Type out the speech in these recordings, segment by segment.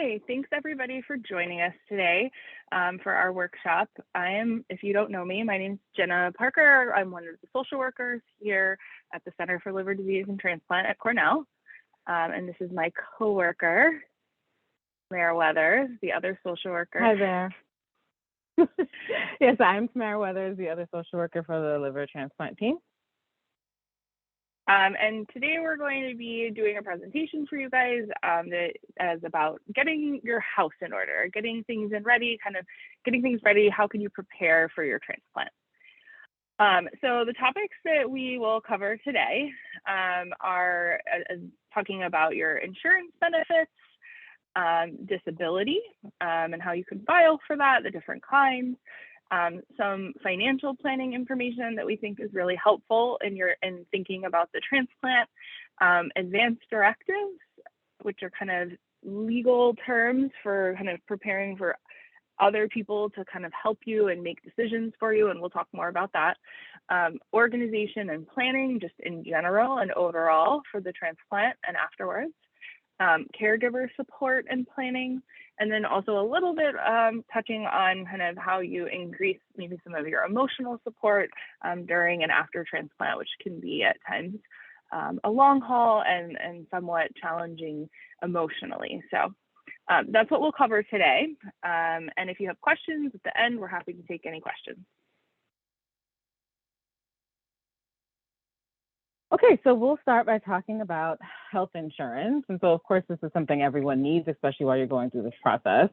Hi, thanks everybody for joining us today for our workshop. If you don't know me, my name is Jenna Parker. I'm one of the social workers here at the Center for Liver Disease and Transplant at Cornell. And this is my coworker, Tamara Weathers, the other social worker. Hi there. Yes, I'm Tamara Weathers, the other social worker for the liver transplant team. And today we're going to be doing a presentation for you guys that is about getting your house in order, getting things ready, how can you prepare for your transplant? So the topics that we will cover today are talking about your insurance benefits, disability, and how you can file for that, the different kinds, some financial planning information that we think is really helpful in thinking about the transplant, advanced directives, which are kind of legal terms for kind of preparing for other people to kind of help you and make decisions for you, and we'll talk more about that. Organization and planning just in general and overall for the transplant and afterwards. Caregiver support and planning, and then also a little bit touching on kind of how you increase maybe some of your emotional support during and after transplant, which can be at times a long haul and somewhat challenging emotionally. So that's what we'll cover today. And if you have questions at the end, we're happy to take any questions. Okay, so we'll start by talking about health insurance. And so, of course, this is something everyone needs, especially while you're going through this process.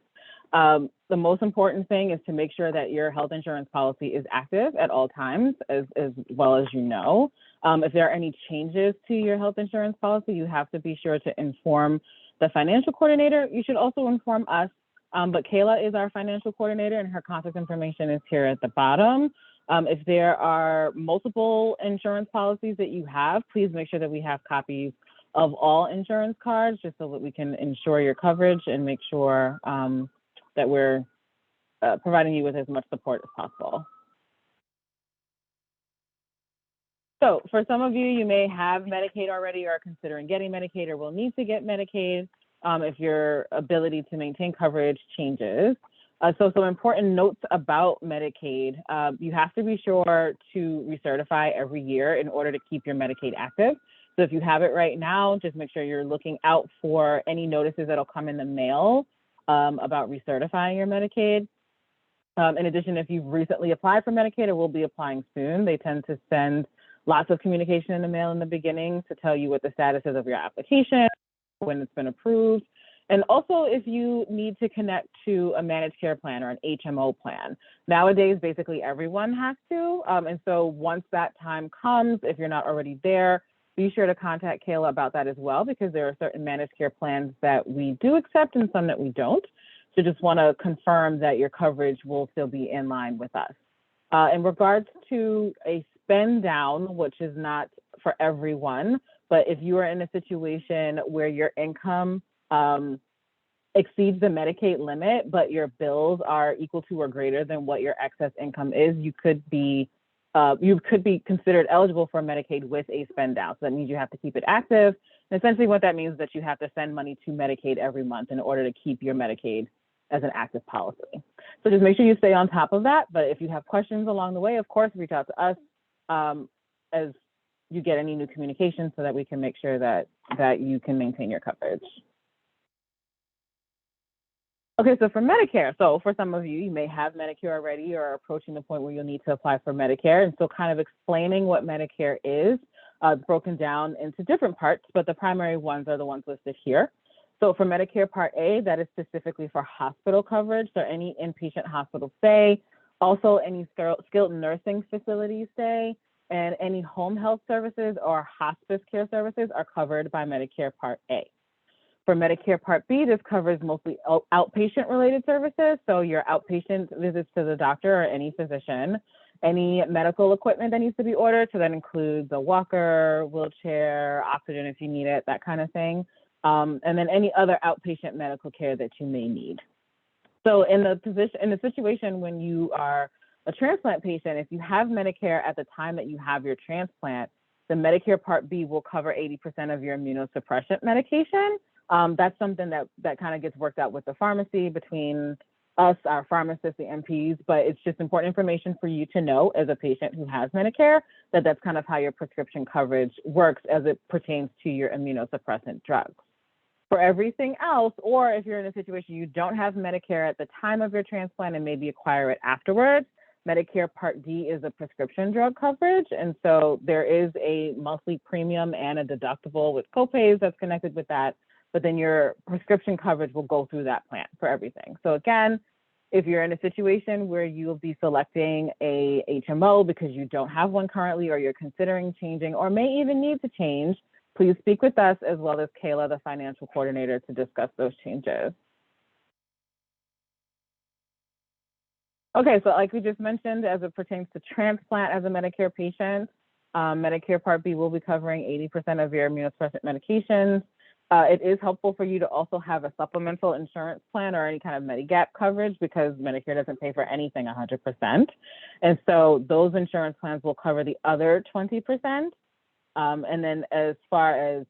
The most important thing is to make sure that your health insurance policy is active at all times, as well as you know. If there are any changes to your health insurance policy, you have to be sure to inform the financial coordinator. You should also inform us, but Kayla is our financial coordinator and her contact information is here at the bottom. If there are multiple insurance policies that you have, please make sure that we have copies of all insurance cards just so that we can ensure your coverage and make sure that we're providing you with as much support as possible. So for some of you, you may have Medicaid already or are considering getting Medicaid or will need to get Medicaid if your ability to maintain coverage changes. So some important notes about Medicaid. You have to be sure to recertify every year in order to keep your Medicaid active. So if you have it right now, just make sure you're looking out for any notices that'll come in the mail about recertifying your Medicaid. In addition, if you've recently applied for Medicaid or will be applying soon, they tend to send lots of communication in the mail in the beginning to tell you what the status is of your application, when it's been approved. And also if you need to connect to a managed care plan or an HMO plan. Nowadays, basically everyone has to. And so once that time comes, if you're not already there, be sure to contact Kayla about that as well, because there are certain managed care plans that we do accept and some that we don't. So just want to confirm that your coverage will still be in line with us. In regards to a spend down, which is not for everyone, but if you are in a situation where your income exceeds the Medicaid limit, but your bills are equal to or greater than what your excess income is, you could be considered eligible for Medicaid with a spend down. So that means you have to keep it active. And essentially what that means is that you have to send money to Medicaid every month in order to keep your Medicaid as an active policy. So just make sure you stay on top of that. But if you have questions along the way, of course, reach out to us as you get any new communication so that we can make sure that you can maintain your coverage. Okay, so for Medicare, so for some of you, you may have Medicare already or are approaching the point where you'll need to apply for Medicare. And so kind of explaining what Medicare is, broken down into different parts, but the primary ones are the ones listed here. So for Medicare Part A, that is specifically for hospital coverage, so any inpatient hospital stay, also any skilled nursing facility stay, and any home health services or hospice care services are covered by Medicare Part A. For Medicare Part B, this covers mostly outpatient-related services, so your outpatient visits to the doctor or any physician, any medical equipment that needs to be ordered, so that includes a walker, wheelchair, oxygen if you need it, that kind of thing, and then any other outpatient medical care that you may need. So in the situation when you are a transplant patient, if you have Medicare at the time that you have your transplant, the Medicare Part B will cover 80% of your immunosuppressant medication, That's something that kind of gets worked out with the pharmacy between us, our pharmacists, the NPs, but it's just important information for you to know as a patient who has Medicare that that's kind of how your prescription coverage works as it pertains to your immunosuppressant drugs. For everything else, or if you're in a situation you don't have Medicare at the time of your transplant and maybe acquire it afterwards, Medicare Part D is a prescription drug coverage. And so there is a monthly premium and a deductible with copays that's connected with that. But then your prescription coverage will go through that plan for everything. So again, if you're in a situation where you'll be selecting a HMO because you don't have one currently, or you're considering changing, or may even need to change, please speak with us as well as Kayla, the financial coordinator, to discuss those changes. Okay, so like we just mentioned, as it pertains to transplant as a Medicare patient, Medicare Part B will be covering 80% of your immunosuppressant medications. It is helpful for you to also have a supplemental insurance plan or any kind of Medigap coverage, because Medicare doesn't pay for anything 100%. And so those insurance plans will cover the other 20%. And then as far as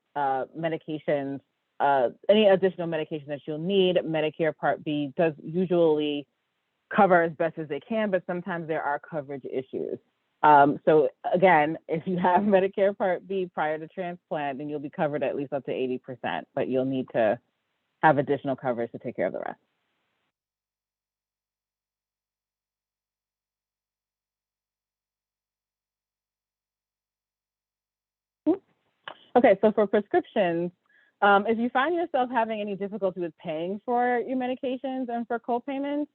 medications, any additional medication that you'll need, Medicare Part B does usually cover as best as they can, but sometimes there are coverage issues. So again, if you have Medicare Part B prior to transplant, then you'll be covered at least up to 80%, but you'll need to have additional coverage to take care of the rest. Okay, so for prescriptions, if you find yourself having any difficulty with paying for your medications and for co-payments,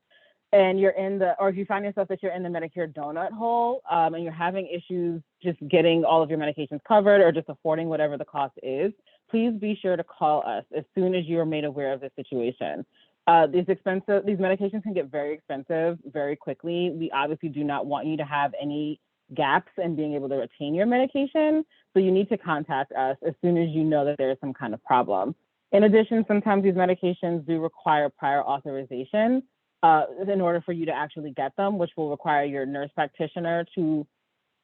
and you're in the, or if you find yourself that you're in the Medicare donut hole, and you're having issues just getting all of your medications covered or just affording whatever the cost is, please be sure to call us as soon as you are made aware of the situation. These medications can get very expensive very quickly. We obviously do not want you to have any gaps in being able to retain your medication. So you need to contact us as soon as you know that there is some kind of problem. In addition, sometimes these medications do require prior authorization in order for you to actually get them, which will require your nurse practitioner to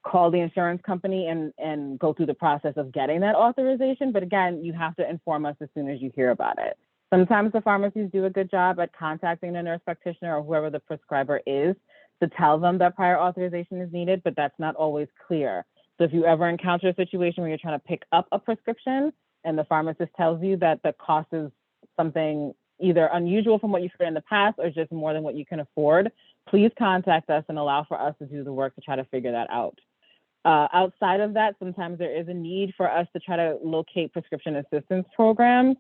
call the insurance company and go through the process of getting that authorization. But again, you have to inform us as soon as you hear about it. Sometimes the pharmacies do a good job at contacting the nurse practitioner or whoever the prescriber is to tell them that prior authorization is needed, but that's not always clear. So if you ever encounter a situation where you're trying to pick up a prescription and the pharmacist tells you that the cost is something either unusual from what you've heard in the past or just more than what you can afford, please contact us and allow for us to do the work to try to figure that out. Outside of that, sometimes there is a need for us to try to locate prescription assistance programs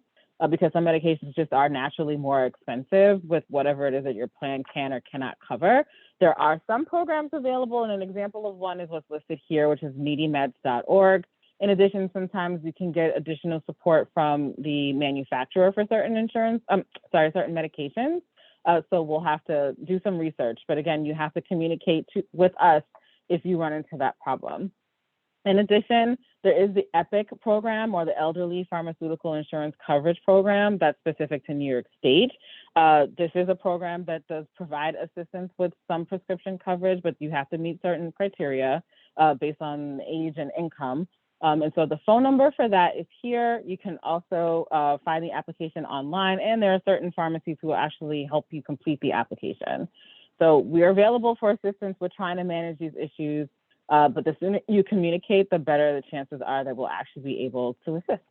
because some medications just are naturally more expensive with whatever it is that your plan can or cannot cover. There are some programs available, and an example of one is what's listed here, which is needymeds.org. In addition, sometimes you can get additional support from the manufacturer for certain certain medications. So we'll have to do some research. But again, you have to communicate with us if you run into that problem. In addition, there is the EPIC program, or the Elderly Pharmaceutical Insurance Coverage Program, that's specific to New York State. This is a program that does provide assistance with some prescription coverage, but you have to meet certain criteria based on age and income. And so the phone number for that is here. You can also find the application online, and there are certain pharmacies who will actually help you complete the application. So we're available for assistance with trying to manage these issues, but the sooner you communicate, the better the chances are that we'll actually be able to assist.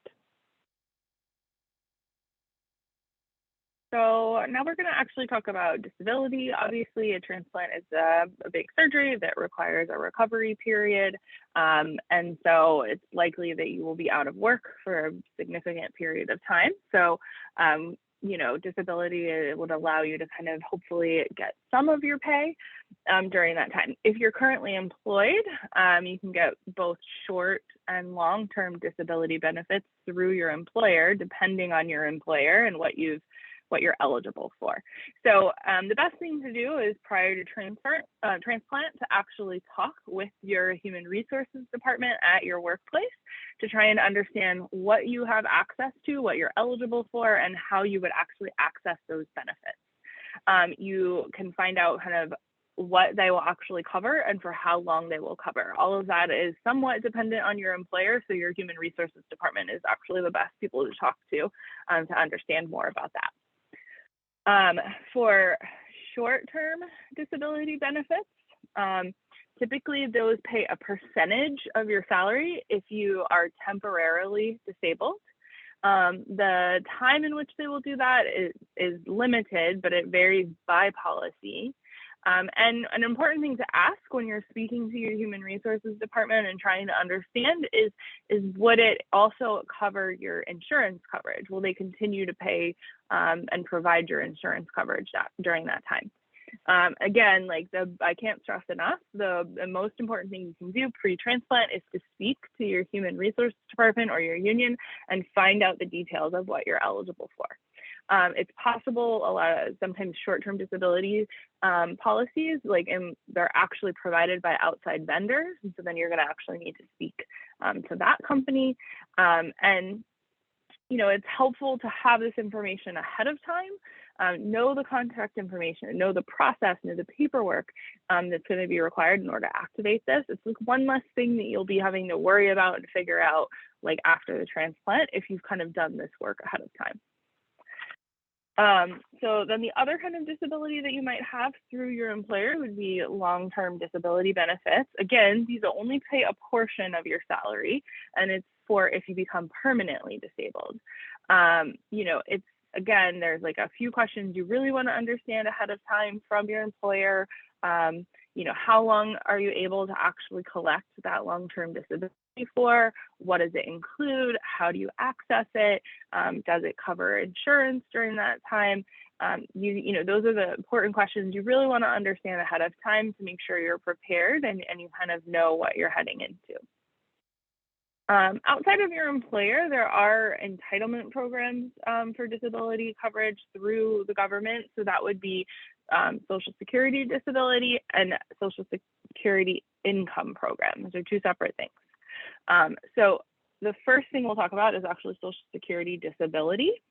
So now we're going to actually talk about disability. Obviously, a transplant is a big surgery that requires a recovery period. And so it's likely that you will be out of work for a significant period of time. So, you know, disability would allow you to kind of hopefully get some of your pay during that time. If you're currently employed, you can get both short and long-term disability benefits through your employer, depending on your employer and what you're eligible for. So the best thing to do is prior to transplant to actually talk with your human resources department at your workplace to try and understand what you have access to, what you're eligible for, and how you would actually access those benefits. You can find out kind of what they will actually cover and for how long they will cover. All of that is somewhat dependent on your employer, so your human resources department is actually the best people to talk to understand more about that. For short-term disability benefits, typically those pay a percentage of your salary if you are temporarily disabled. The time in which they will do that is limited, but it varies by policy. And an important thing to ask when you're speaking to your human resources department and trying to understand is would it also cover your insurance coverage? Will they continue to pay and provide your insurance coverage during that time? Again, I can't stress enough, the most important thing you can do pre-transplant is to speak to your human resource department or your union and find out the details of what you're eligible for. It's possible sometimes short-term disability policies, they're actually provided by outside vendors, and so then you're going to actually need to speak to that company. And it's helpful to have this information ahead of time, know the contract information, know the process, know the paperwork that's going to be required in order to activate this. It's one less thing that you'll be having to worry about and figure out after the transplant if you've kind of done this work ahead of time. So then the other kind of disability that you might have through your employer would be long-term disability benefits. Again, these only pay a portion of your salary, and it's for if you become permanently disabled. Again, there's a few questions you really want to understand ahead of time from your employer. How long are you able to actually collect that long-term disability for? What does it include? How do you access it? Does it cover insurance during that time? Those are the important questions you really want to understand ahead of time to make sure you're prepared and you kind of know what you're heading into. Outside of your employer, there are entitlement programs for disability coverage through the government. So that would be Social Security disability and Social Security income programs. Those are two separate things. So the first thing we'll talk about is actually Social Security disability.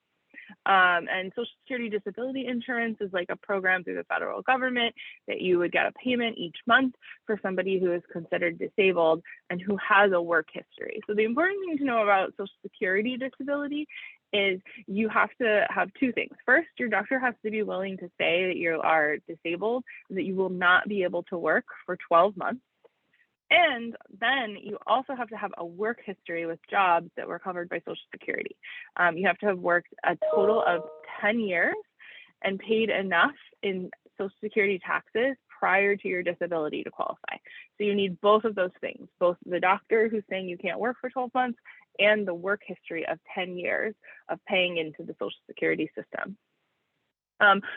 And Social Security disability insurance is a program through the federal government that you would get a payment each month for somebody who is considered disabled and who has a work history. So the important thing to know about Social Security disability is you have to have two things. First, your doctor has to be willing to say that you are disabled, that you will not be able to work for 12 months. And then you also have to have a work history with jobs that were covered by Social Security. You have to have worked a total of 10 years and paid enough in Social Security taxes prior to your disability to qualify. So you need both of those things, both the doctor who's saying you can't work for 12 months and the work history of 10 years of paying into the Social Security system.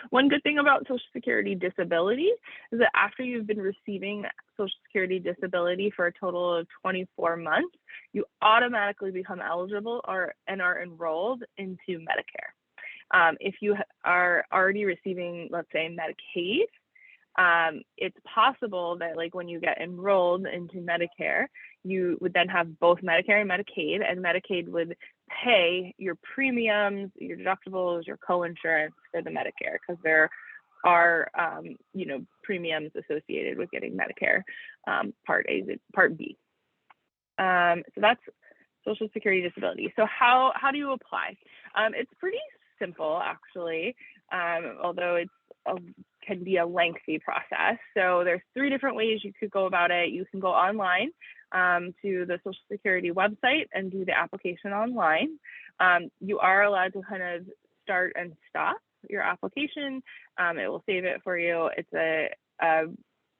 One good thing about Social Security disability is that after you've been receiving Social Security disability for a total of 24 months, you automatically become eligible and are enrolled into Medicare. If you are already receiving, let's say, Medicaid, it's possible that when you get enrolled into Medicare, you would then have both Medicare and Medicaid would pay your premiums, your deductibles, your co-insurance for the Medicare, because there are, premiums associated with getting Medicare Part B. So that's Social Security disability. So how do you apply? It's pretty simple, actually, although can be a lengthy process. So there's 3 different ways you could go about it. You can go online to the Social Security website and do the application online. You are allowed to kind of start and stop your application. It will save it for you. It's a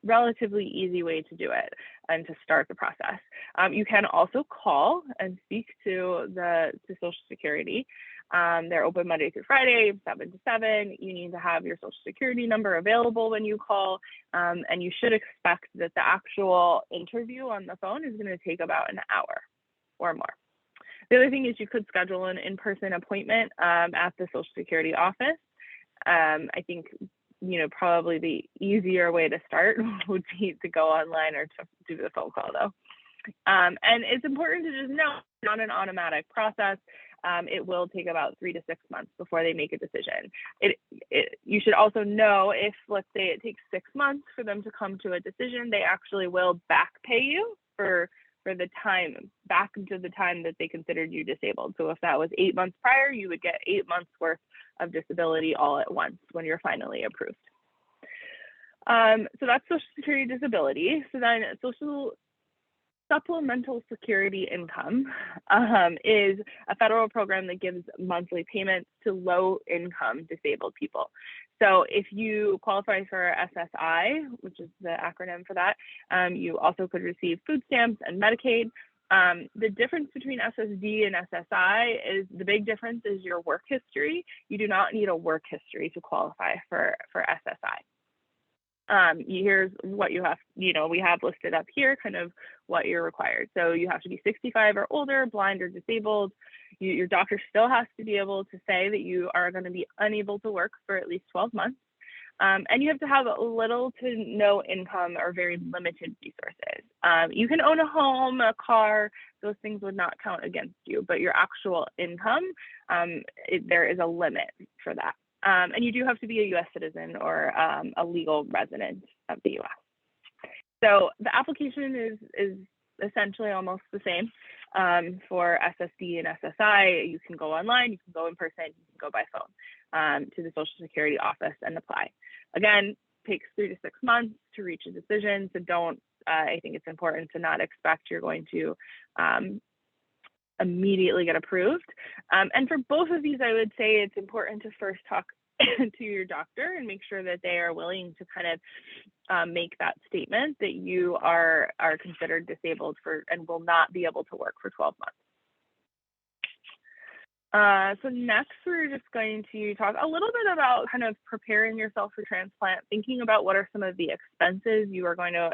relatively easy way to do it and to start the process. You can also call and speak to Social Security. They're open Monday through Friday, 7 to 7. You need to have your Social Security number available when you call, and you should expect that the actual interview on the phone is going to take about an hour or more. The other thing is you could schedule an in-person appointment at the Social Security office. I think probably the easier way to start would be to go online or to do the phone call, though. And it's important to just know it's not an automatic process. It will take about 3 to 6 months before they make a decision. You should also know if, let's say, it takes 6 months for them to come to a decision, they actually will back pay you for the time, back to the time that they considered you disabled. So if that was 8 months prior, you would get 8 months worth of disability all at once when you're finally approved. So that's Social Security disability. So then Supplemental Security Income is a federal program that gives monthly payments to low-income disabled people. So if you qualify for SSI, which is the acronym for that, you also could receive food stamps and Medicaid. The difference between SSD and SSI is, the big difference is your work history. You do not need a work history to qualify for SSI. Here's what you have, we have listed up here kind of what you're required. So you have to be 65 or older, blind or disabled. Your doctor still has to be able to say that you are going to be unable to work for at least 12 months. And you have to have little to no income or very limited resources. You can own a home, a car, those things would not count against you, but your actual income, there is a limit for that. And you do have to be a U.S. citizen or a legal resident of the U.S. So the application is essentially almost the same for SSD and SSI. You can go online, you can go in person, you can go by phone to the Social Security office and apply. Again, takes 3 to 6 months to reach a decision. So I think it's important to not expect you're going to immediately get approved. And for both of these, I would say it's important to first talk to your doctor and make sure that they are willing to kind of make that statement that you are considered disabled and will not be able to work for 12 months. So next, we're just going to talk a little bit about kind of preparing yourself for transplant, thinking about what are some of the expenses you are going to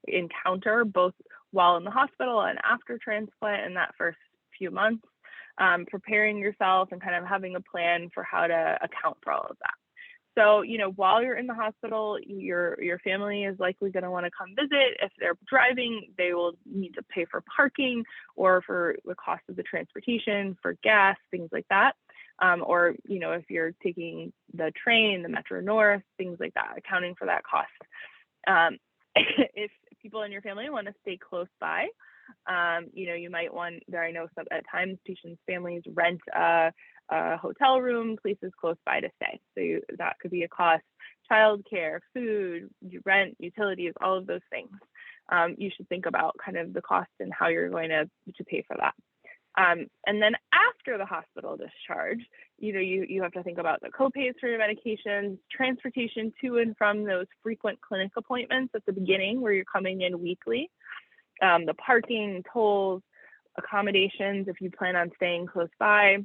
encounter both while in the hospital and after transplant in that first few months, preparing yourself and kind of having a plan for how to account for all of that. So, while you're in the hospital, your family is likely going to want to come visit. If they're driving, they will need to pay for parking or for the cost of the transportation, for gas, things like that. Or, if you're taking the train, the Metro North, things like that, accounting for that cost. If people in your family want to stay close by, you might want, I know at times patients' families rent a hotel room, places close by to stay. So that could be a cost, childcare, food, rent, utilities, all of those things. You should think about kind of the cost and how you're going to pay for that. And then after the hospital discharge, you have to think about the copays for your medications, transportation to and from those frequent clinic appointments at the beginning where you're coming in weekly, the parking, tolls, accommodations if you plan on staying close by,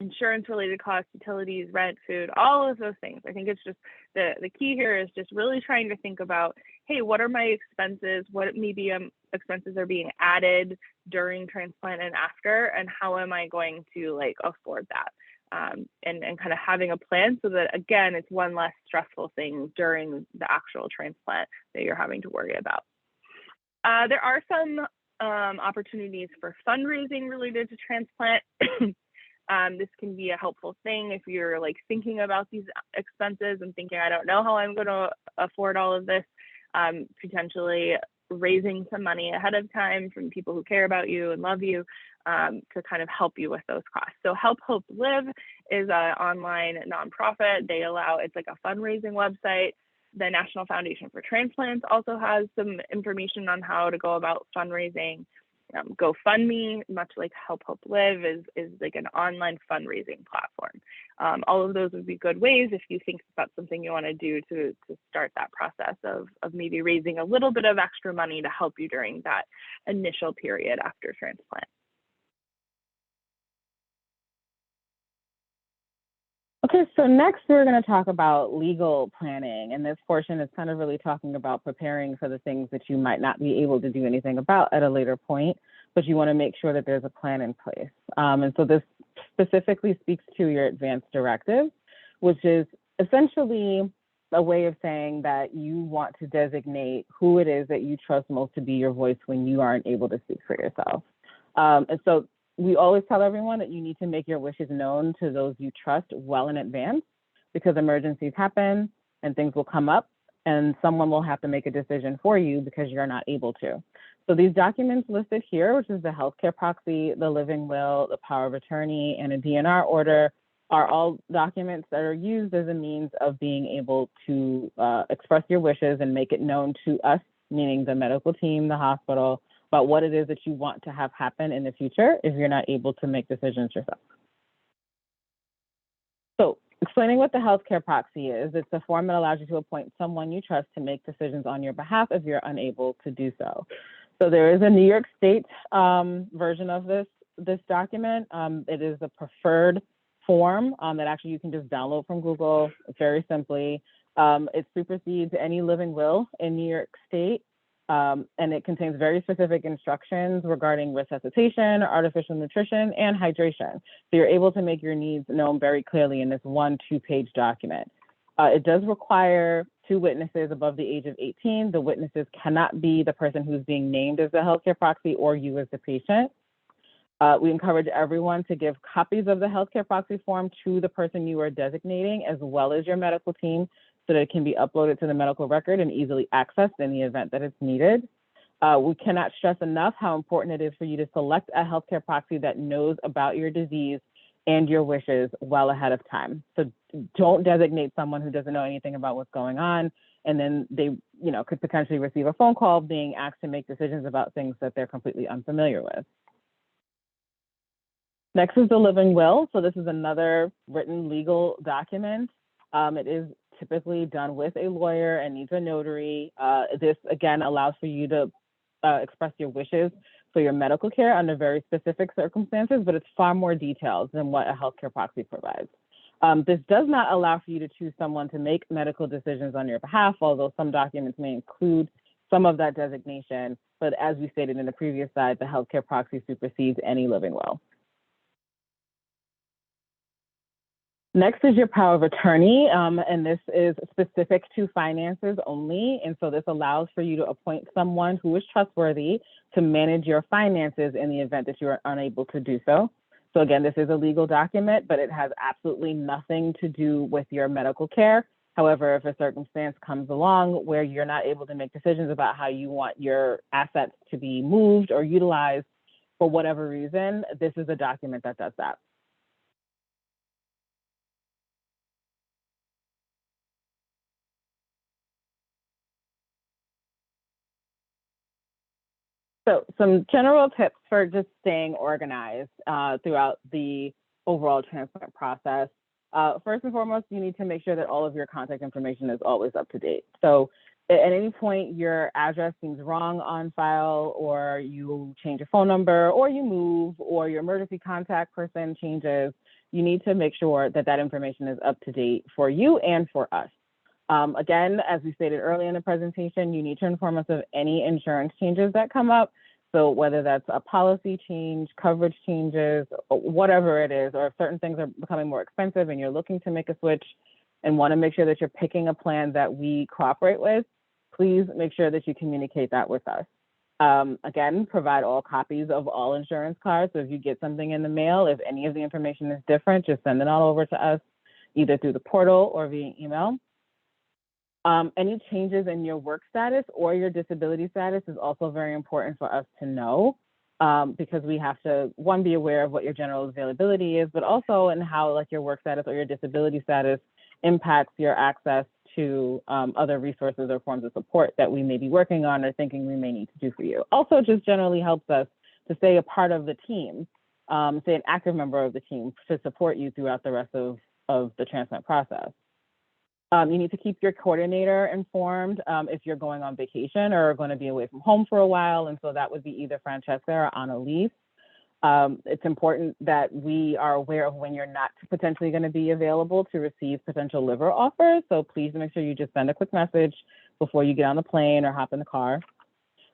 insurance-related costs, utilities, rent, food, all of those things. I think it's just the key here is just really trying to think about, hey, what are my expenses? What maybe expenses are being added during transplant and after, and how am I going to afford that? And kind of having a plan so that, again, it's one less stressful thing during the actual transplant that you're having to worry about. There are some opportunities for fundraising related to transplant. This can be a helpful thing if you're thinking about these expenses and thinking, I don't know how I'm going to afford all of this, potentially raising some money ahead of time from people who care about you and love you to kind of help you with those costs. So Help Hope Live is an online nonprofit. It's like a fundraising website. The National Foundation for Transplants also has some information on how to go about fundraising. GoFundMe, much like Help Hope Live, is like an online fundraising platform. All of those would be good ways if you think that's something you want to do to start that process of maybe raising a little bit of extra money to help you during that initial period after transplant. Okay, so next we're going to talk about legal planning, and this portion is kind of really talking about preparing for the things that you might not be able to do anything about at a later point, but you want to make sure that there's a plan in place. And so this specifically speaks to your advance directive, which is essentially a way of saying that you want to designate who it is that you trust most to be your voice when you aren't able to speak for yourself. And so we always tell everyone that you need to make your wishes known to those you trust well in advance. because emergencies happen and things will come up and someone will have to make a decision for you because you're not able to. So these documents listed here, which is the healthcare proxy, the living will, the power of attorney, and a DNR order, are all documents that are used as a means of being able to express your wishes and make it known to us, meaning the medical team, the hospital, about what it is that you want to have happen in the future if you're not able to make decisions yourself. So explaining what the healthcare proxy is, it's a form that allows you to appoint someone you trust to make decisions on your behalf if you're unable to do so. So there is a New York State version of this document. It is a preferred form that actually you can just download from Google very simply. It supersedes any living will in New York State. And it contains very specific instructions regarding resuscitation, artificial nutrition, and hydration. So you're able to make your needs known very clearly in this 2-page document. It does require 2 witnesses above the age of 18. The witnesses cannot be the person who's being named as the healthcare proxy or you as the patient. We encourage everyone to give copies of the healthcare proxy form to the person you are designating, as well as your medical team, so that it can be uploaded to the medical record and easily accessed in the event that it's needed. We cannot stress enough how important it is for you to select a healthcare proxy that knows about your disease and your wishes well ahead of time. So don't designate someone who doesn't know anything about what's going on, and then they, could potentially receive a phone call being asked to make decisions about things that they're completely unfamiliar with. Next is the living will. So this is another written legal document. It is typically done with a lawyer and needs a notary. This, again, allows for you to express your wishes for your medical care under very specific circumstances, but it's far more detailed than what a healthcare proxy provides. This does not allow for you to choose someone to make medical decisions on your behalf, although some documents may include some of that designation. But as we stated in the previous slide, the healthcare proxy supersedes any living will. Next is your power of attorney, and this is specific to finances only. And so this allows for you to appoint someone who is trustworthy to manage your finances in the event that you are unable to do so. So again, this is a legal document, but it has absolutely nothing to do with your medical care. However, if a circumstance comes along where you're not able to make decisions about how you want your assets to be moved or utilized for whatever reason, this is a document that does that. So some general tips for just staying organized throughout the overall transplant process. First and foremost, you need to make sure that all of your contact information is always up to date. So at any point your address seems wrong on file, or you change your phone number, or you move, or your emergency contact person changes, you need to make sure that that information is up to date for you and for us. Again, as we stated earlier in the presentation, you need to inform us of any insurance changes that come up. So whether that's a policy change, coverage changes, whatever it is, or if certain things are becoming more expensive and you're looking to make a switch and want to make sure that you're picking a plan that we cooperate with, please make sure that you communicate that with us. Again, provide all copies of all insurance cards. So if you get something in the mail, if any of the information is different, just send it all over to us, either through the portal or via email. Any changes in your work status or your disability status is also very important for us to know, because we have to, one, be aware of what your general availability is, but also in how like your work status or your disability status impacts your access to other resources or forms of support that we may be working on or thinking we may need to do for you. Also just generally helps us to stay a part of the team, stay an active member of the team to support you throughout the rest of the transplant process. You need to keep your coordinator informed if you're going on vacation or going to be away from home for a while. And so that would be either Francesca or Annalise. It's important that we are aware of when you're not potentially going to be available to receive potential liver offers. So please make sure you just send a quick message before you get on the plane or hop in the car.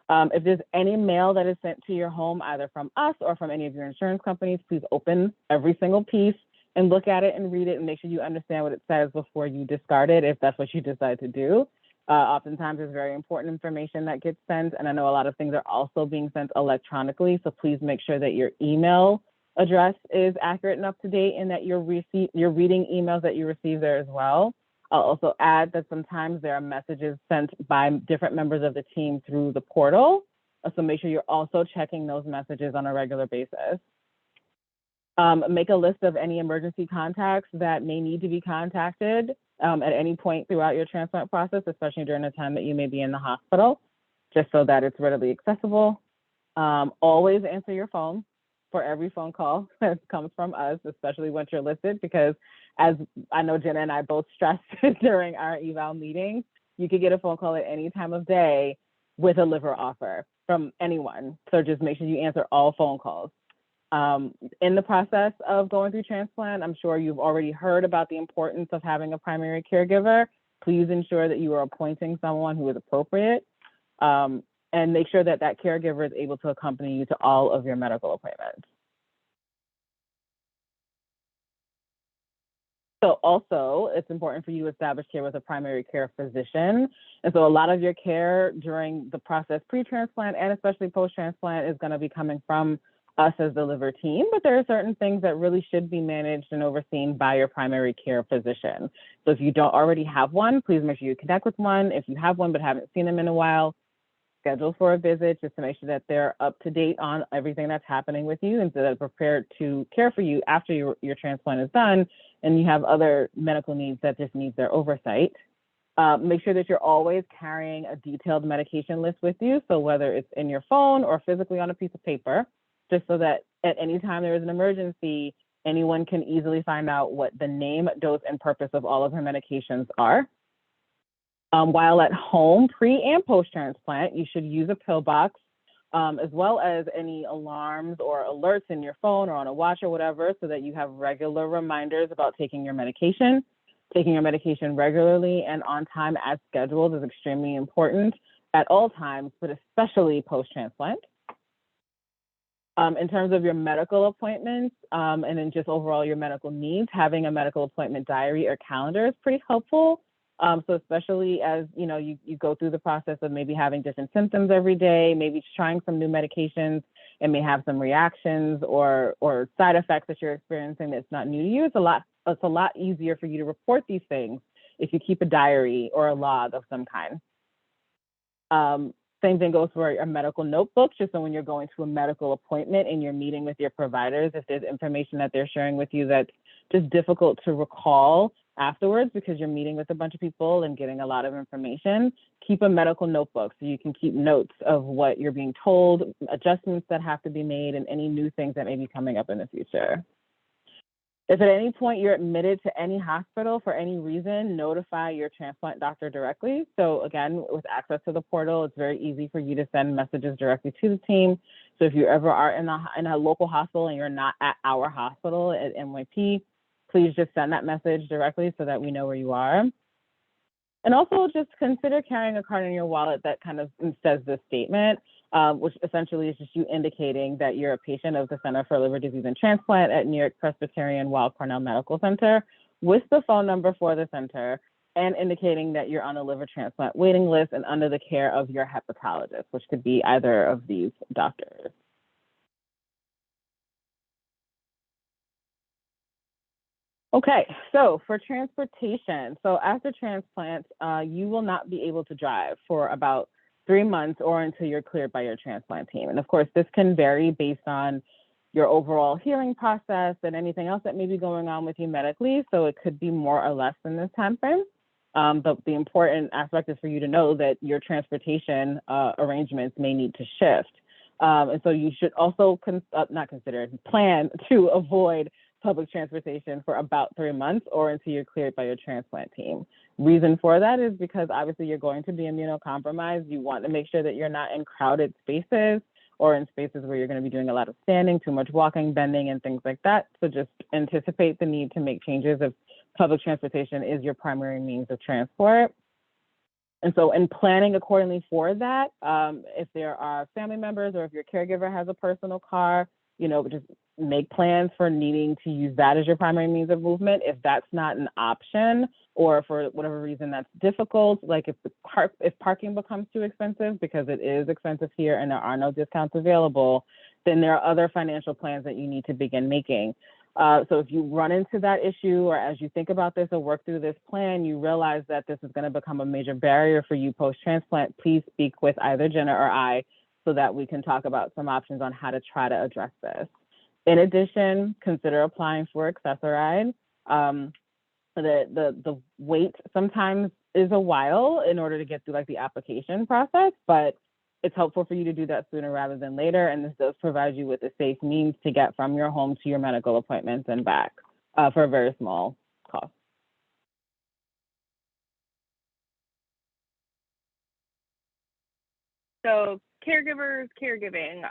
If there's any mail that is sent to your home, either from us or from any of your insurance companies, please open every single piece and look at it and read it and make sure you understand what it says before you discard it, if that's what you decide to do. Oftentimes there's very important information that gets sent, and I know a lot of things are also being sent electronically, so please make sure that your email address is accurate and up to date, and that you're reading emails that you receive there as well. I'll also add that sometimes there are messages sent by different members of the team through the portal. So make sure you're also checking those messages on a regular basis. Make a list of any emergency contacts that may need to be contacted at any point throughout your transplant process, especially during the time that you may be in the hospital, just so that it's readily accessible. Always answer your phone for every phone call that comes from us, especially once you're listed, because as I know Jenna and I both stressed during our eval meetings, you could get a phone call at any time of day with a liver offer from anyone. So just make sure you answer all phone calls. In the process of going through transplant, I'm sure you've already heard about the importance of having a primary caregiver. Please ensure that you are appointing someone who is appropriate, and make sure that that caregiver is able to accompany you to all of your medical appointments. So also, it's important for you to establish care with a primary care physician. And so a lot of your care during the process pre-transplant and especially post-transplant is going to be coming from us as the liver team, but there are certain things that really should be managed and overseen by your primary care physician. So if you don't already have one, please make sure you connect with one. If you have one but haven't seen them in a while, schedule for a visit just to make sure that they're up to date on everything that's happening with you and so that they're prepared to care for you after your transplant is done and you have other medical needs that just need their oversight. Make sure that you're always carrying a detailed medication list with you. So whether it's in your phone or physically on a piece of paper, just so that at any time there is an emergency, anyone can easily find out what the name, dose, and purpose of all of her medications are. While at home, pre and post-transplant, you should use a pill box, as well as any alarms or alerts in your phone or on a watch or whatever, so that you have regular reminders about taking your medication. Taking your medication regularly and on time as scheduled is extremely important at all times, but especially post-transplant. In terms of your medical appointments and then just overall your medical needs, having a medical appointment diary or calendar is pretty helpful. So especially as you go through the process of maybe having different symptoms every day, maybe trying some new medications and may have some reactions or side effects that you're experiencing that's not new to you. It's a lot easier for you to report these things if you keep a diary or a log of some kind. Same thing goes for a medical notebook, just so when you're going to a medical appointment and you're meeting with your providers, if there's information that they're sharing with you that's just difficult to recall afterwards because you're meeting with a bunch of people and getting a lot of information, keep a medical notebook so you can keep notes of what you're being told, adjustments that have to be made, and any new things that may be coming up in the future. If at any point you're admitted to any hospital for any reason, notify your transplant doctor directly. So again, with access to the portal, it's very easy for you to send messages directly to the team. So if you ever are in a local hospital and you're not at our hospital at NYP, please just send that message directly so that we know where you are. And also just consider carrying a card in your wallet that kind of says this statement, which essentially is just you indicating that you're a patient of the Center for Liver Disease and Transplant at New York Presbyterian Weill Cornell Medical Center with the phone number for the center and indicating that you're on a liver transplant waiting list and under the care of your hepatologist, which could be either of these doctors. Okay, so for transportation, so after transplant, you will not be able to drive for about 3 months or until you're cleared by your transplant team. And of course, this can vary based on your overall healing process and anything else that may be going on with you medically. So it could be more or less than this time frame. But the important aspect is for you to know that your transportation arrangements may need to shift. And so you should also plan to avoid public transportation for about 3 months or until you're cleared by your transplant team. Reason for that is because obviously you're going to be immunocompromised. You want to make sure that you're not in crowded spaces or in spaces where you're going to be doing a lot of standing, too much walking, bending, and things like that. So just anticipate the need to make changes if public transportation is your primary means of transport. And so in planning accordingly for that, if there are family members or if your caregiver has a personal car, just make plans for needing to use that as your primary means of movement. If that's not an option, or for whatever reason that's difficult, like if parking becomes too expensive, because it is expensive here and there are no discounts available, then there are other financial plans that you need to begin making. So if you run into that issue, or as you think about this or work through this plan, you realize that this is going to become a major barrier for you post-transplant, please speak with either Jenna or I so that we can talk about some options on how to try to address this. In addition, consider applying for Accessoride. The wait sometimes is a while in order to get through like the application process, but it's helpful for you to do that sooner rather than later. And this does provide you with a safe means to get from your home to your medical appointments and back for a very small cost. So caregivers, caregiving,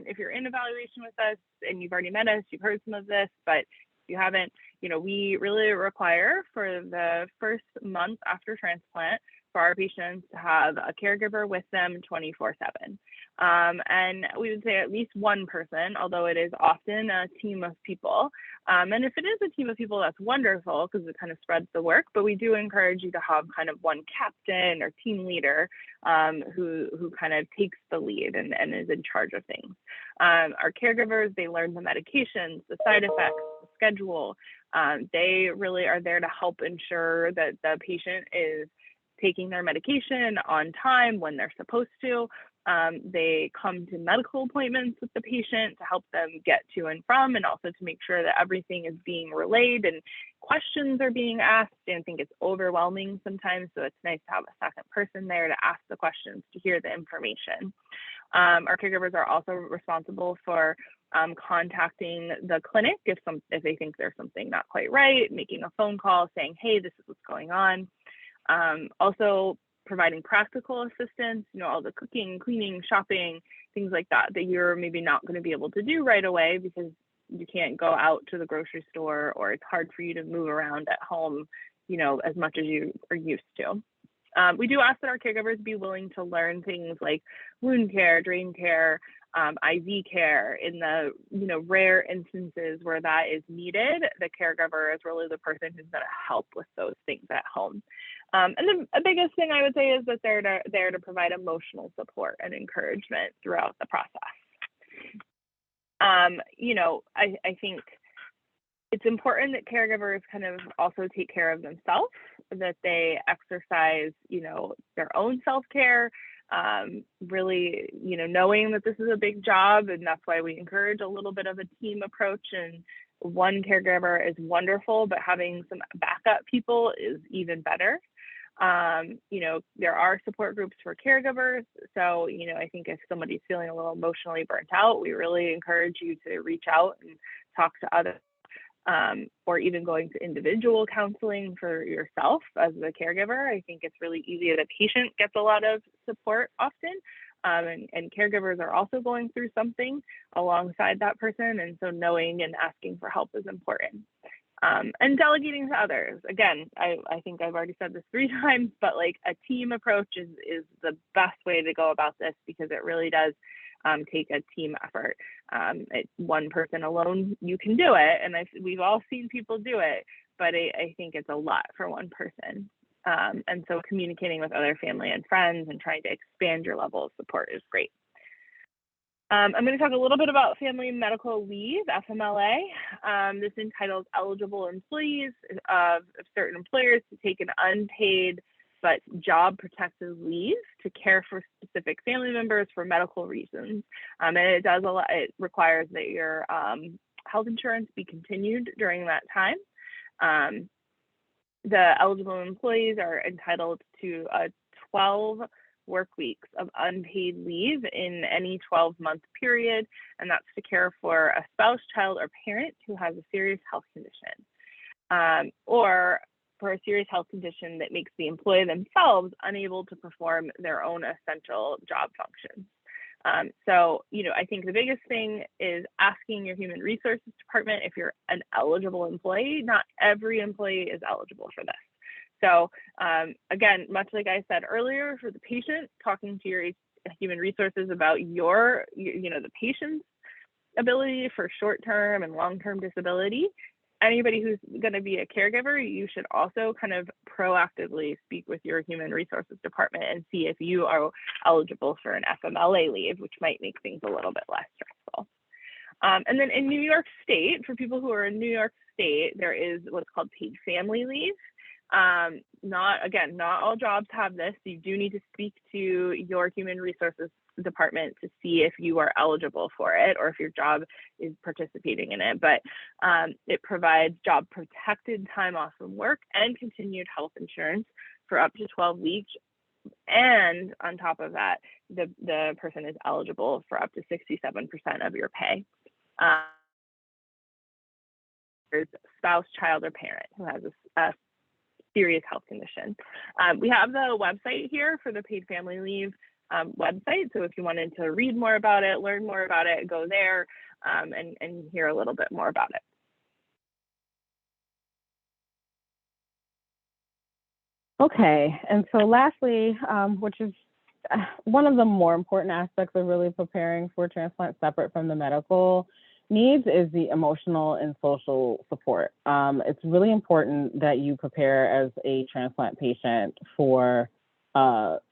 if you're in evaluation with us and you've already met us, you've heard some of this, but if you haven't, we really require for the first month after transplant for our patients to have a caregiver with them 24/7. And we would say at least one person, although it is often a team of people. And if it is a team of people, that's wonderful because it kind of spreads the work, but we do encourage you to have kind of one captain or team leader who kind of takes the lead and is in charge of things. Our caregivers, they learn the medications, the side effects, the schedule. They really are there to help ensure that the patient is taking their medication on time when they're supposed to. They come to medical appointments with the patient to help them get to and from, and also to make sure that everything is being relayed and questions are being asked. And I think it's overwhelming sometimes, so it's nice to have a second person there to ask the questions, to hear the information. Our caregivers are also responsible for contacting the clinic if they think there's something not quite right, making a phone call saying, hey, this is what's going on. Also providing practical assistance, all the cooking, cleaning, shopping, things like that you're maybe not going to be able to do right away because you can't go out to the grocery store, or it's hard for you to move around at home, as much as you are used to. We do ask that our caregivers be willing to learn things like wound care, drain care, IV care. In the rare instances where that is needed, the caregiver is really the person who's going to help with those things at home. And the biggest thing I would say is that they're there to provide emotional support and encouragement throughout the process. I think it's important that caregivers kind of also take care of themselves, that they exercise, their own self-care, really, knowing that this is a big job, and that's why we encourage a little bit of a team approach. And one caregiver is wonderful, but having some backup people is even better. There are support groups for caregivers. So, I think if somebody's feeling a little emotionally burnt out, we really encourage you to reach out and talk to others, or even going to individual counseling for yourself as the caregiver. I think it's really easy. The patient gets a lot of support often, and caregivers are also going through something alongside that person. And so knowing and asking for help is important. And delegating to others. Again, I think I've already said this 3 times, but like a team approach is the best way to go about this, because it really does take a team effort. One person alone, you can do it, and we've all seen people do it, but I think it's a lot for one person. And so communicating with other family and friends and trying to expand your level of support is great. I'm going to talk a little bit about family medical leave, FMLA. This entitles eligible employees of certain employers to take an unpaid but job protected leave to care for specific family members for medical reasons. And it requires that your health insurance be continued during that time. The eligible employees are entitled to 12 work weeks of unpaid leave in any 12-month period, and that's to care for a spouse, child, or parent who has a serious health condition, or for a serious health condition that makes the employee themselves unable to perform their own essential job functions. So, I think the biggest thing is asking your human resources department if you're an eligible employee. Not every employee is eligible for this. So again, much like I said earlier, for the patient, talking to your human resources about the patient's ability for short-term and long-term disability anybody who's going to be a caregiver, you should also kind of proactively speak with your human resources department and see if you are eligible for an FMLA leave, which might make things a little bit less stressful. And then in New York State, for people who are in New York State, there is what's called paid family leave. Not all jobs have this. You do need to speak to your human resources department to see if you are eligible for it or if your job is participating in it. But it provides job protected time off from work and continued health insurance for up to 12 weeks. And on top of that, the person is eligible for up to 67% of your pay. There's spouse, child, or parent who has a serious health condition. We have the website here for the paid family leave website. So if you wanted to read more about it, learn more about it, go there and hear a little bit more about it. Okay, and so lastly, which is one of the more important aspects of really preparing for transplant separate from the medical needs, is the emotional and social support. It's really important that you prepare as a transplant patient for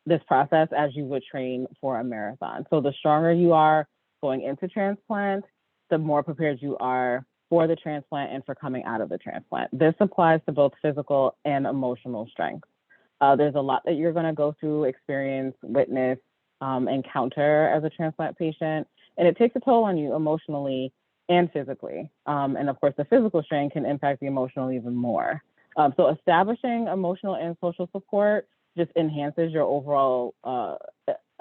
this process as you would train for a marathon. So the stronger you are going into transplant, the more prepared you are for the transplant and for coming out of the transplant. This applies to both physical and emotional strength. There's a lot that you're going to go through, experience, witness, encounter as a transplant patient, and it takes a toll on you emotionally and physically. And of course, the physical strain can impact the emotional even more. So establishing emotional and social support just enhances your overall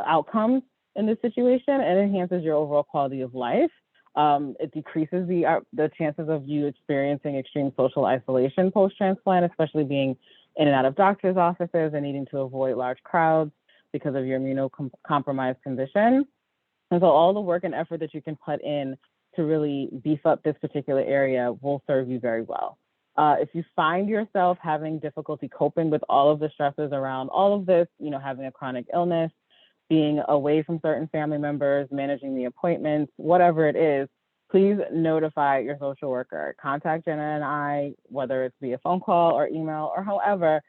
outcomes in this situation and enhances your overall quality of life. It decreases the chances of you experiencing extreme social isolation post-transplant, especially being in and out of doctor's offices and needing to avoid large crowds because of your immunocompromised condition. And so all the work and effort that you can put in to really beef up this particular area will serve you very well. If you find yourself having difficulty coping with all of the stresses around all of this, having a chronic illness, being away from certain family members, managing the appointments, whatever it is, please notify your social worker. Contact Jenna and I, whether it's via phone call or email or however,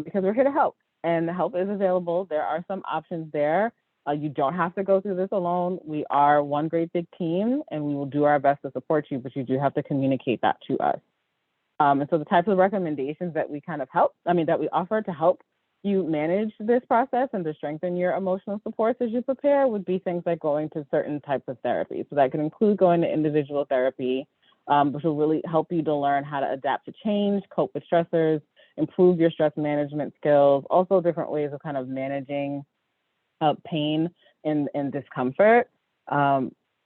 because we're here to help. And the help is available. There are some options there. You don't have to go through this alone. We are one great big team, and we will do our best to support you, but you do have to communicate that to us. And so the types of recommendations that we that we offer to help you manage this process and to strengthen your emotional supports as you prepare would be things like going to certain types of therapy. So that can include going to individual therapy, which will really help you to learn how to adapt to change, cope with stressors, improve your stress management skills, also different ways of kind of managing pain and discomfort.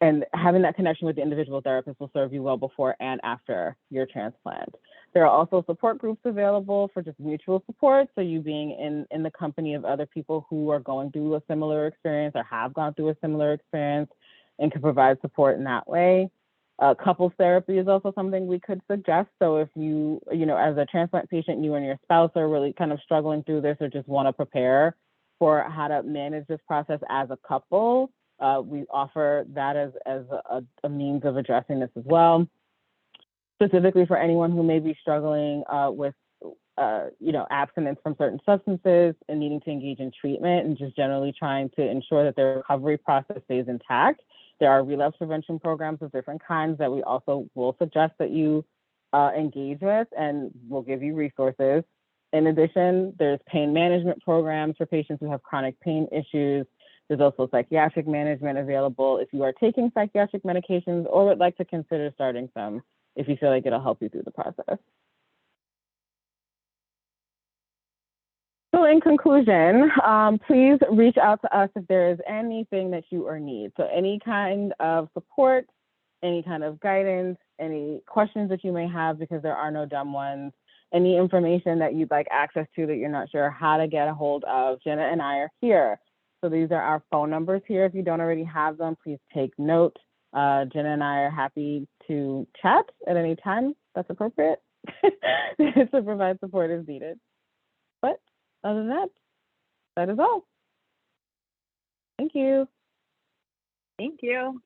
And having that connection with the individual therapist will serve you well before and after your transplant. There are also support groups available for just mutual support. So you being in the company of other people who are going through a similar experience or have gone through a similar experience and can provide support in that way. Couples therapy is also something we could suggest. So if you as a transplant patient, you and your spouse are really kind of struggling through this or just want to prepare for how to manage this process as a couple, we offer that as a means of addressing this as well. Specifically for anyone who may be struggling with, abstinence from certain substances and needing to engage in treatment and just generally trying to ensure that their recovery process stays intact. There are relapse prevention programs of different kinds that we also will suggest that you engage with, and we'll give you resources. In addition, there's pain management programs for patients who have chronic pain issues. There's also psychiatric management available if you are taking psychiatric medications or would like to consider starting some if you feel like it'll help you through the process. So in conclusion, please reach out to us if there is anything that you or need. So any kind of support, any kind of guidance, any questions that you may have, because there are no dumb ones, any information that you'd like access to that you're not sure how to get a hold of, Jenna and I are here. So these are our phone numbers here. If you don't already have them, please take note. Jenna and I are happy to chat at any time that's appropriate to provide support as needed. But other than that, that is all. Thank you. Thank you.